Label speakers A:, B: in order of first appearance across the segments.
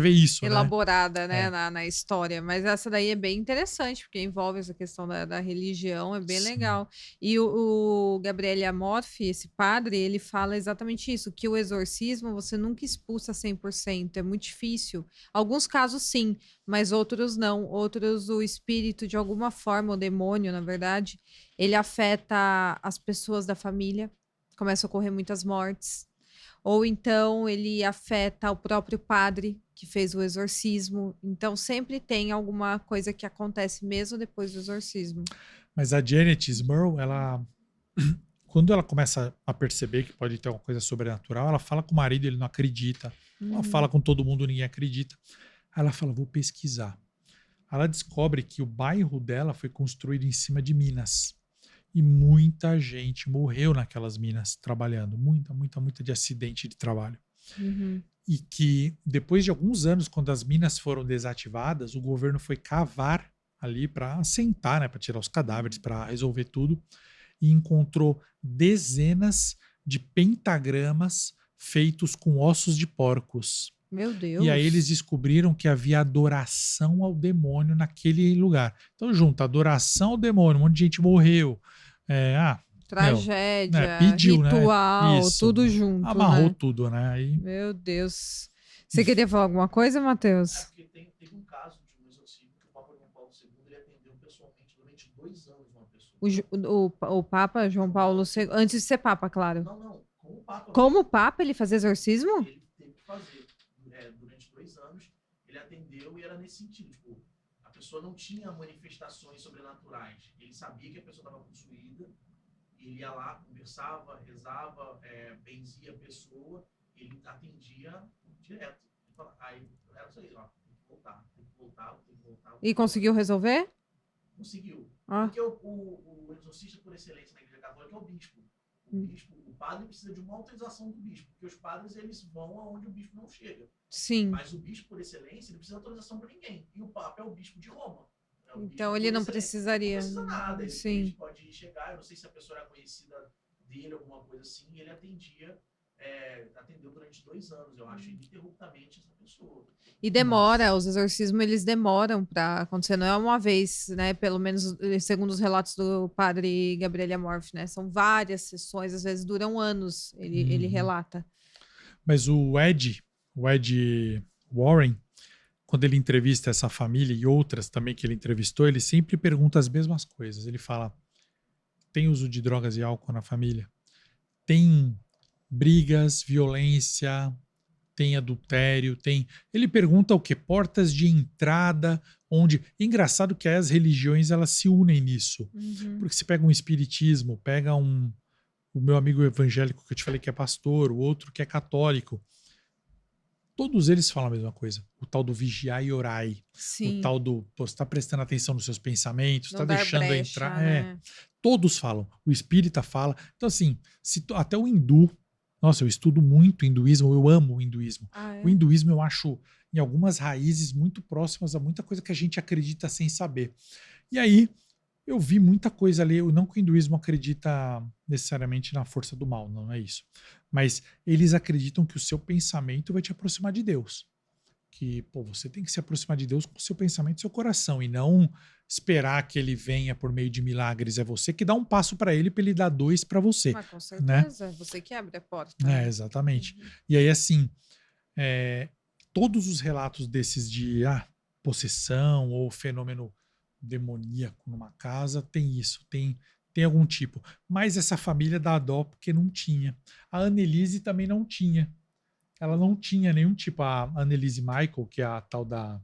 A: ver isso, né?
B: elaborada, né,
A: É,
B: na história, mas essa daí é bem interessante, porque envolve essa questão da religião, é bem
A: sim.
B: legal. E o Gabriele Amorfi, esse padre, ele fala exatamente isso, que o exorcismo você nunca expulsa 100%, é muito difícil. Alguns casos sim, mas outros não. Outros o espírito de alguma forma, o demônio, na verdade, ele afeta as pessoas da família, começa a ocorrer muitas mortes. Ou então ele afeta o próprio padre que fez o exorcismo. Então sempre tem alguma coisa que acontece mesmo depois do exorcismo.
A: Mas a Janet Smurl, ela, quando ela começa a perceber que pode ter alguma coisa sobrenatural, ela fala com o marido, ele não acredita. Ela fala
B: Uhum.
A: com todo mundo, ninguém acredita. Aí ela fala, vou pesquisar. Ela descobre que o bairro dela foi construído em cima de minas. E muita gente morreu naquelas minas trabalhando. Muita de acidente de trabalho.
B: Uhum.
A: E que depois de alguns anos, quando as minas foram desativadas, o governo foi cavar ali para assentar, né, para tirar os cadáveres, para resolver tudo, e encontrou dezenas de pentagramas feitos com ossos de porcos.
B: Meu
A: E aí eles
B: Deus.
A: descobriram que havia adoração ao demônio naquele lugar. Então, junto, adoração ao demônio, um monte de gente morreu. É, meu, né,
B: Tragédia,
A: pediu, né?
B: ritual,
A: Isso.
B: tudo junto,
A: Amarrou
B: né?
A: tudo, né? Aí,
B: Meu Deus. Você queria falar alguma coisa,
C: É
B: Matheus?
C: porque teve um caso de um exorcismo que o Papa João Paulo II ele atendeu pessoalmente durante 2 anos uma pessoa.
B: O Papa João
C: João
B: Paulo
C: Paulo
B: II,
C: II.
B: antes de ser Papa, claro.
C: Não, não, com o Papa
B: Como
C: mesmo.
B: Papa ele fazia exorcismo?
C: Ele teve que fazer. Durante 2 anos, ele atendeu e era nesse sentido. Tipo, a pessoa não tinha manifestações sobrenaturais. Ele sabia que a pessoa estava possuída, ele ia lá, conversava, rezava, benzia a pessoa, ele atendia direto. Aí era isso aí, ó, tem que voltar, tem que voltar, tem que voltar, tem
B: E
C: que voltar.
B: conseguiu resolver?
C: Conseguiu.
B: Ah.
C: Porque o exorcista por excelência na Igreja Católica é o bispo. O padre precisa de uma autorização do bispo, porque os padres eles vão aonde o bispo não chega.
B: Sim.
C: Mas o bispo por excelência ele precisa de autorização para ninguém. E o Papa é o bispo de Roma. É o
B: Então
C: bispo
B: ele
C: por
B: não
C: excelência. Não
B: precisaria.
C: precisa nada. Ele
B: Sim.
C: pode chegar, eu não sei se a pessoa era conhecida dele, alguma coisa assim, e ele atendeu durante 2 anos, eu acho, ininterruptamente essa pessoa.
B: E demora,
A: nossa.
B: os exorcismos eles demoram para acontecer, não é uma vez, né? Pelo menos segundo os relatos do padre Gabriel Amorf, né? São várias sessões, às vezes duram anos, ele
A: Uhum.
B: relata.
A: Mas o Ed Warren, quando ele entrevista essa família e outras também que ele entrevistou, ele sempre pergunta as mesmas coisas. Ele fala: tem uso de drogas e álcool na família? Tem brigas, violência, tem adultério, tem. Ele pergunta o que? Portas de entrada, onde. Engraçado que as religiões elas se unem nisso.
B: Uhum.
A: Porque você pega um espiritismo, pega um. O meu amigo evangélico que eu te falei que é pastor, o outro que é católico. Todos eles falam a mesma coisa. O tal do vigiar e orai. O
B: Sim,
A: tal do você está prestando atenção nos seus pensamentos, está
B: não dar
A: deixando entrar.
B: brecha, né?
A: Todos falam. O espírita fala. Então, assim, até o hindu. Nossa, eu estudo muito hinduísmo, eu amo o hinduísmo.
B: Ah,
A: O
B: é?
A: hinduísmo eu acho em algumas raízes muito próximas a muita coisa que a gente acredita sem saber. E aí, eu vi muita coisa ali. Não que o hinduísmo acredita necessariamente na força do mal, não é isso. Mas eles acreditam que o seu pensamento vai te aproximar de Deus. Que, pô, você tem que se aproximar de Deus com o seu pensamento e seu coração, e não esperar que ele venha por meio de milagres. É você que dá um passo para ele dar dois para você,
B: Mas com
A: né?
B: certeza, você que abre a porta, né?
A: Exatamente.
B: Uhum.
A: E aí, assim, é, todos os relatos desses de possessão ou fenômeno demoníaco numa casa tem isso, tem algum tipo. Mas essa família dá dó porque não tinha. A Annelise também não tinha. Ela não tinha nenhum tipo. A Annelise Michael, que é a tal da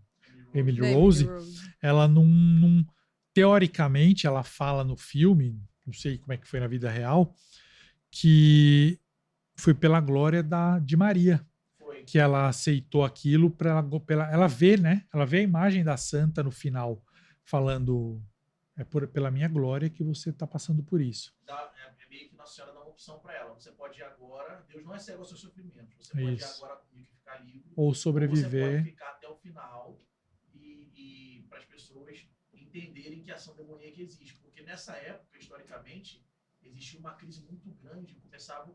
A: Emily
B: Da Emily
A: Rose,
B: Rose.
A: ela não. Teoricamente, ela fala no filme, não sei como é que foi na vida real, que foi pela glória de Maria
C: Foi.
A: que ela aceitou aquilo para ela ver, né? Ela vê a imagem da santa no final falando pela minha glória que você está passando por isso.
C: Meio que Nossa Senhora dá uma opção para ela. Você pode ir agora, Deus não é cego aos seus sofrimentos. Você
A: É
C: pode ir
A: isso.
C: agora comigo e ficar livre,
A: Ou
C: ou você pode
A: sobreviver.
C: ficar até o final e para as pessoas entenderem que a ação demoníaca existe. Porque nessa época, historicamente, existia uma crise muito grande,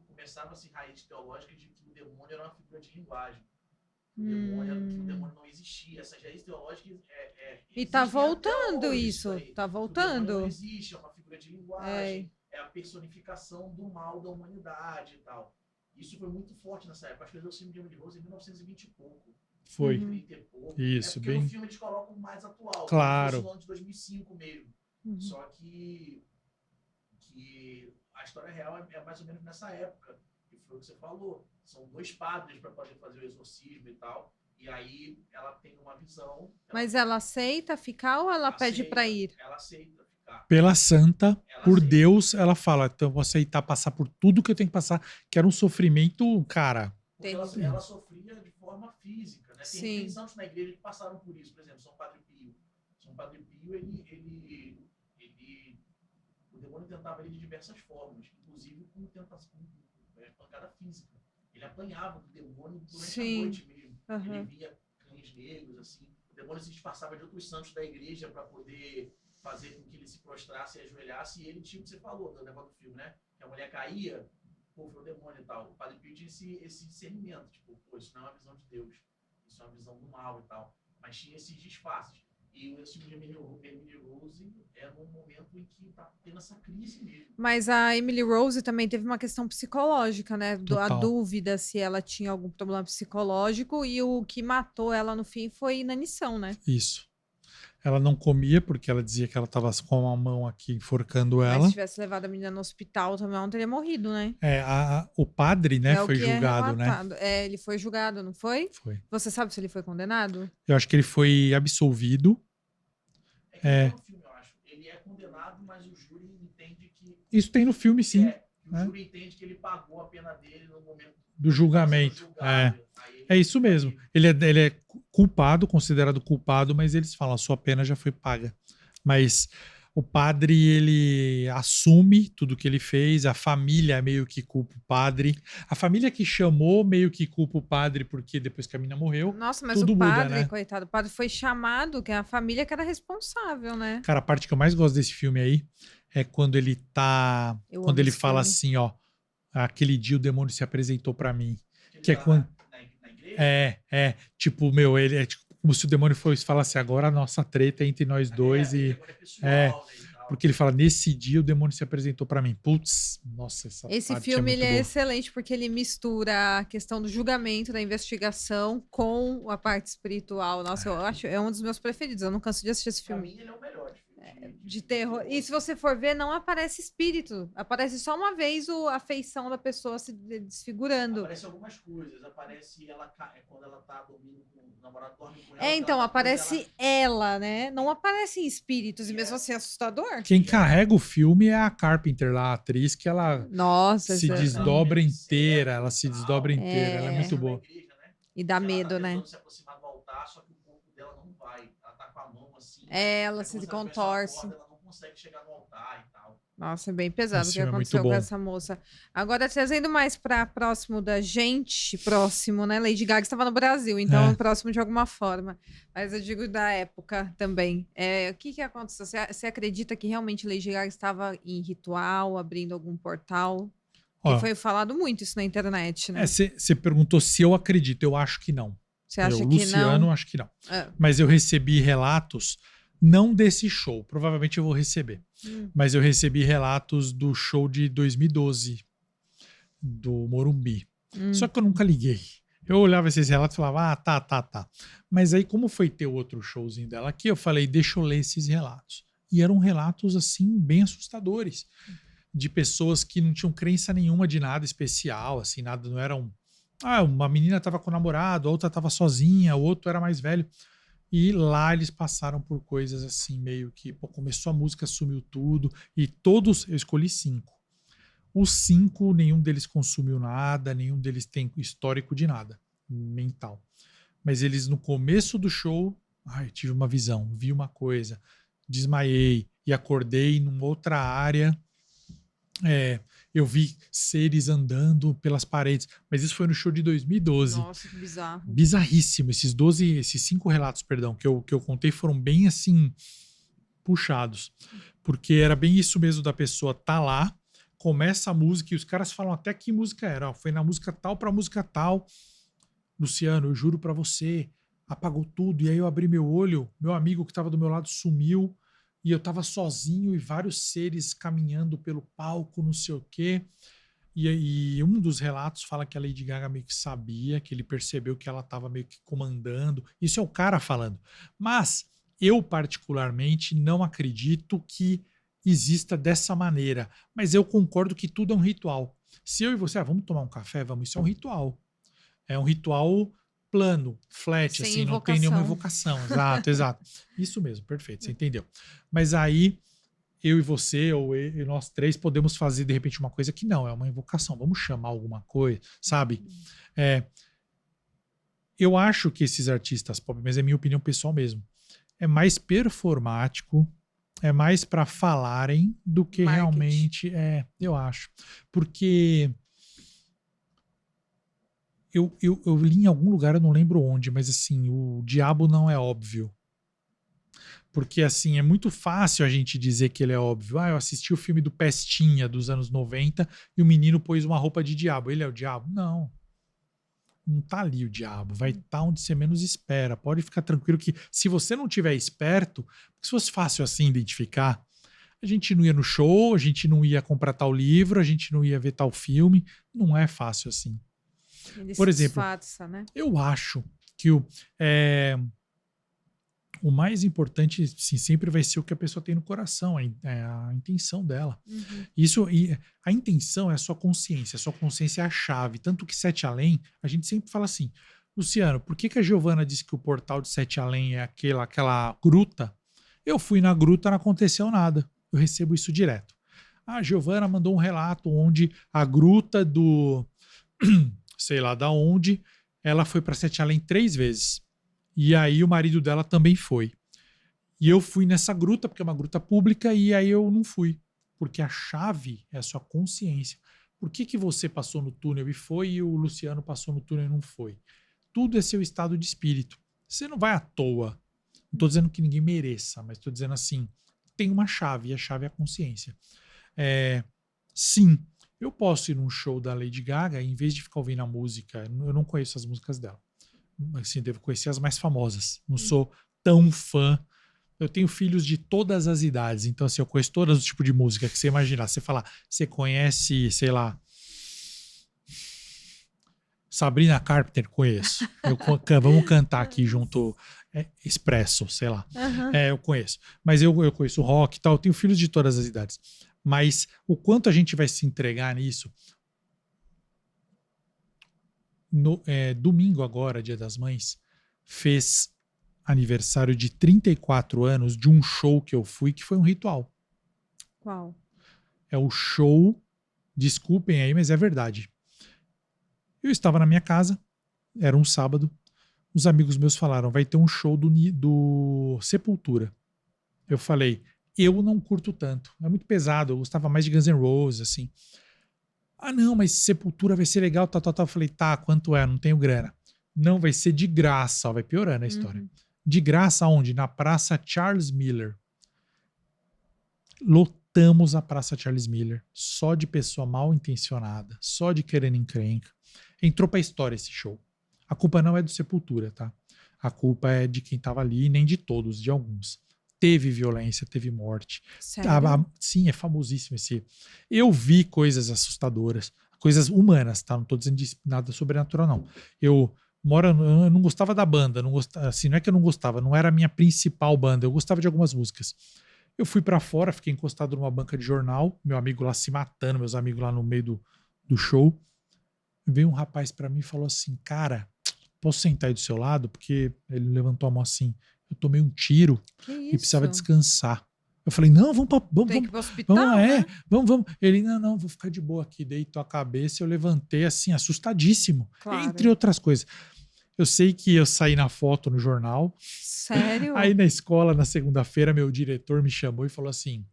C: começava-se raízes teológicas de que o demônio era uma figura de linguagem. O demônio não existia. Essas raízes teológicas
B: E tá
C: existem até
B: voltando
C: hoje,
B: isso.
C: aí.
B: Tá
C: O demônio
B: voltando.
C: não existe, é uma figura de linguagem, é a personificação do mal da humanidade e tal. Isso foi muito forte nessa época. Acho que eu vi o filme de Emily Rose em 1920 e pouco.
A: Foi.
C: 30 e pouco.
A: Isso,
C: porque
A: bem...
C: no filme eles colocam mais atual.
A: Claro.
C: No ano de 2005 mesmo. Só que a história real é mais ou menos nessa época. E foi o que você falou. São 2 padres para poder fazer o exorcismo e tal. E aí ela tem uma visão.
B: Mas ela aceita ficar ou ela pede
C: aceita,
B: para ir?
C: Ela aceita ficar.
A: Pela santa,
C: Ela
A: por
C: aceita.
A: Deus, ela fala, então eu vou aceitar passar por tudo que eu tenho que passar, que era um sofrimento, cara.
C: Porque ela sofria de forma física, né? Tem santos na igreja que passaram por isso, por exemplo, São Padre Pio. São Padre Pio, o demônio tentava ele de diversas formas, inclusive com pancada física. Ele apanhava do demônio durante a noite mesmo. Ele via cães negros, assim. O demônio se disfarçava de outros santos da igreja para poder fazer com que ele se prostrasse e ajoelhasse. E ele tinha o que você falou do negócio do filme, né? Que a mulher caía, pô, foi o demônio e tal. O Padre Pio tinha esse discernimento. Tipo, pô, isso não é uma visão de Deus. Isso é uma visão do mal e tal. Mas tinha esses disfarces. E o filme de Emily Rose é num momento em que tá tendo essa crise mesmo.
B: Mas a Emily Rose também teve uma questão psicológica, né? A
A: Total.
B: dúvida se ela tinha algum problema psicológico, e o que matou ela no fim foi inanição, né?
A: Isso. Ela não comia porque ela dizia que ela estava com a mão aqui enforcando
B: Mas
A: ela.
B: se tivesse levado a menina no hospital também, ela não teria morrido, né?
A: O padre, né,
B: É
A: foi
B: o que
A: julgado, né?
B: relatado. Ele foi julgado, não foi?
A: Foi.
B: Você sabe se ele foi condenado?
A: Eu acho que ele foi absolvido.
C: No filme, eu acho. Ele é condenado, mas o júri entende que...
A: Isso tem no filme, sim.
C: O júri entende que ele pagou a pena dele no momento
A: do julgamento. É isso mesmo. Ele é culpado, considerado culpado, mas eles falam, a sua pena já foi paga. Mas o padre, ele assume tudo que ele fez, a família meio que culpa o padre. A família que chamou meio que culpa o padre porque depois que a menina morreu,
B: nossa, mas
A: tudo
B: o padre,
A: muda, né?
B: coitado, o padre foi chamado, que é a família que era responsável, né?
A: Cara, a parte que eu mais gosto desse filme aí é quando ele tá... quando ele fala assim, ó, aquele dia o demônio se apresentou pra mim. Que é quando... tipo, meu, ele é tipo, como se o demônio fosse falar assim, agora a nossa treta é entre nós dois porque ele fala, nesse dia o demônio se apresentou pra mim. Putz, nossa,
B: esse
A: parte
B: filme
A: é muito
B: ele
A: boa.
B: É excelente porque ele mistura a questão do julgamento, da investigação com a parte espiritual. Nossa, eu acho, é um dos meus preferidos. Eu não canso de assistir esse filme.
C: Pra mim, ele é o melhor
B: de terror. E se você for ver, não aparece espírito. Aparece só uma vez a feição da pessoa se desfigurando.
C: Aparece algumas coisas. Aparece ela quando ela tá dormindo com o namorado, dorme com ela.
B: Então, aparece ela, né? Não aparecem espíritos, e mesmo assim é assustador.
A: Quem carrega o filme é a Carpenter lá, a atriz, que ela se desdobra inteira. Ela se desdobra inteira. Ela é muito boa.
B: E dá medo, né?
C: Se aproximar do altar, só que o corpo dela não vai. Ela tá com a mão assim.
B: Ela se contorce.
C: Ela não consegue chegar no altar e tal.
B: Nossa, é bem pesado o que aconteceu com essa moça. Agora, trazendo mais para próximo da gente, próximo, né? Lady Gaga estava no Brasil, então próximo de alguma forma. Mas eu digo da época também. O que aconteceu? Você acredita que realmente Lady Gaga estava em ritual, abrindo algum portal? Porque foi falado muito isso na internet, né?
A: Você perguntou se eu acredito. Eu acho que não.
B: Você acha que
A: Luciano,
B: não?
A: Acho que não. Mas eu recebi relatos, não desse show, provavelmente eu vou receber. Mas eu recebi relatos do show de 2012, do Morumbi. Só que eu nunca liguei. Eu olhava esses relatos e falava, tá. Mas aí, como foi ter outro showzinho dela aqui, eu falei, deixa eu ler esses relatos. E eram relatos, assim, bem assustadores. De pessoas que não tinham crença nenhuma de nada especial, assim, nada, não eram... uma menina estava com o namorado, a outra estava sozinha, o outro era mais velho. E lá eles passaram por coisas assim, meio que... começou a música, sumiu tudo. E todos... Eu escolhi 5. Os 5, nenhum deles consumiu nada, nenhum deles tem histórico de nada mental. Mas eles, no começo do show... tive uma visão, vi uma coisa, desmaiei e acordei numa outra área... eu vi seres andando pelas paredes, mas isso foi no show de 2012.
B: Nossa, que bizarro.
A: Bizarríssimo. Esses 5 relatos, perdão, que eu contei foram bem assim, puxados. Porque era bem isso mesmo da pessoa tá lá, começa a música e os caras falam até que música era. Foi na música tal pra música tal. Luciano, eu juro pra você, apagou tudo. E aí eu abri meu olho, meu amigo que tava do meu lado sumiu, e eu tava sozinho e vários seres caminhando pelo palco, não sei o quê. E um dos relatos fala que a Lady Gaga meio que sabia, que ele percebeu que ela estava meio que comandando. Isso é o cara falando. Mas eu, particularmente, não acredito que exista dessa maneira. Mas eu concordo que tudo é um ritual. Se eu e você, vamos tomar um café? Vamos, isso é um ritual. É um ritual plano, flat,
B: Sem
A: assim, não tem nenhuma
B: invocação.
A: evocação. Exato, exato. Isso mesmo, perfeito, você entendeu. Mas aí eu e você, ou eu e nós três, podemos fazer, de repente, uma coisa que não, é uma invocação. Vamos chamar alguma coisa, sabe? Eu acho que esses artistas pop, mas é minha opinião pessoal mesmo, é mais performático, é mais para falarem do que
B: Marketing.
A: realmente eu acho. Porque eu li em algum lugar, eu não lembro onde, mas assim, o diabo não é óbvio. Porque, assim, é muito fácil a gente dizer que ele é óbvio. Eu assisti o filme do Pestinha dos anos 90 e o menino pôs uma roupa de diabo. Ele é o diabo? Não. Não tá ali o diabo. Vai estar onde você menos espera. Pode ficar tranquilo que, se você não tiver esperto, se fosse fácil assim identificar, a gente não ia no show, a gente não ia comprar tal livro, a gente não ia ver tal filme. Não é fácil assim.
B: Ele
A: Por
B: se
A: exemplo,
B: disfarça, né?
A: eu acho que o mais importante, sim, sempre vai ser o que a pessoa tem no coração, a intenção dela.
B: Uhum.
A: A intenção é a sua consciência é a chave. Tanto que Sete Além, a gente sempre fala assim, Luciano, por que a Giovana disse que o portal de Sete Além é aquela gruta? Eu fui na gruta, não aconteceu nada. Eu recebo isso direto. A Giovana mandou um relato onde a gruta do, sei lá da onde, ela foi para Sete Além 3 vezes. E aí o marido dela também foi. E eu fui nessa gruta, porque é uma gruta pública, e aí eu não fui. Porque a chave é a sua consciência. Por que você passou no túnel e foi, e o Luciano passou no túnel e não foi? Tudo é seu estado de espírito. Você não vai à toa. Não estou dizendo que ninguém mereça, mas estou dizendo assim, tem uma chave, e a chave é a consciência. Sim, eu posso ir num show da Lady Gaga, e em vez de ficar ouvindo a música, eu não conheço as músicas dela. Assim, devo conhecer as mais famosas. Não sou tão fã. Eu tenho filhos de todas as idades, então assim, eu conheço todos os tipos de música que você imaginar. Você falar, você conhece, sei lá, Sabrina Carpenter? Conheço. Vamos cantar aqui junto, Expresso, sei lá.
B: Uhum.
A: Eu conheço. Mas eu conheço rock e tal, eu tenho filhos de todas as idades. Mas o quanto a gente vai se entregar nisso... domingo agora, Dia das Mães, fez aniversário de 34 anos de um show que eu fui, que foi um ritual.
B: Qual?
A: É o show, desculpem aí, mas é verdade. Eu estava na minha casa, era um sábado, os amigos meus falaram, vai ter um show do Sepultura. Eu falei, eu não curto tanto, é muito pesado, eu gostava mais de Guns N' Roses, assim. Ah, não, mas Sepultura vai ser legal, tal. Eu falei, tá, quanto é? Não tenho grana. Não, vai ser de graça, ó, vai piorando a história.
B: Uhum.
A: De graça aonde? Na Praça Charles Miller. Lotamos a Praça Charles Miller, só de pessoa mal intencionada, só de querendo encrenca. Entrou pra história esse show. A culpa não é do Sepultura, tá? A culpa é de quem tava ali, nem de todos, de alguns. Teve violência, teve morte.
B: Sério?
A: Sim, é famosíssimo esse. Eu vi coisas assustadoras, coisas humanas, tá? Não tô dizendo nada sobrenatural, não. Eu não gostava da banda, não gostava, assim, não é que eu não gostava, não era a minha principal banda, eu gostava de algumas músicas. Eu fui pra fora, fiquei encostado numa banca de jornal, meu amigo lá se matando, meus amigos lá no meio do show. Veio um rapaz pra mim e falou assim, cara, posso sentar aí do seu lado? Porque ele levantou a mão assim, eu tomei um tiro
B: Que
A: e
B: isso?
A: precisava descansar. Eu falei, não, vamos
B: Tem que ir pro hospital,
A: vamos,
B: né?
A: vamos. Ele, não, vou ficar de boa aqui. Deitou a cabeça, eu levantei assim, assustadíssimo.
B: Claro.
A: Entre outras coisas. Eu sei que eu saí na foto no jornal.
B: Sério?
A: Aí na escola, na segunda-feira, meu diretor me chamou e falou assim,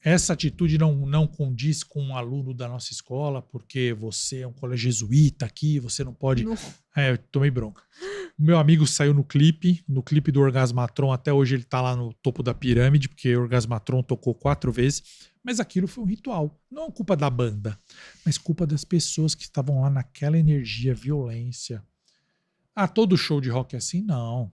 A: essa atitude não condiz com um aluno da nossa escola, porque você é um colégio jesuíta aqui, você não pode...
B: No-
A: Eu tomei bronca. Meu amigo saiu no clipe do Orgasmatron, até hoje ele tá lá no topo da pirâmide, porque o Orgasmatron tocou 4 vezes, mas aquilo foi um ritual. Não é culpa da banda, mas culpa das pessoas que estavam lá naquela energia, violência. Ah, todo show de rock é assim? Não.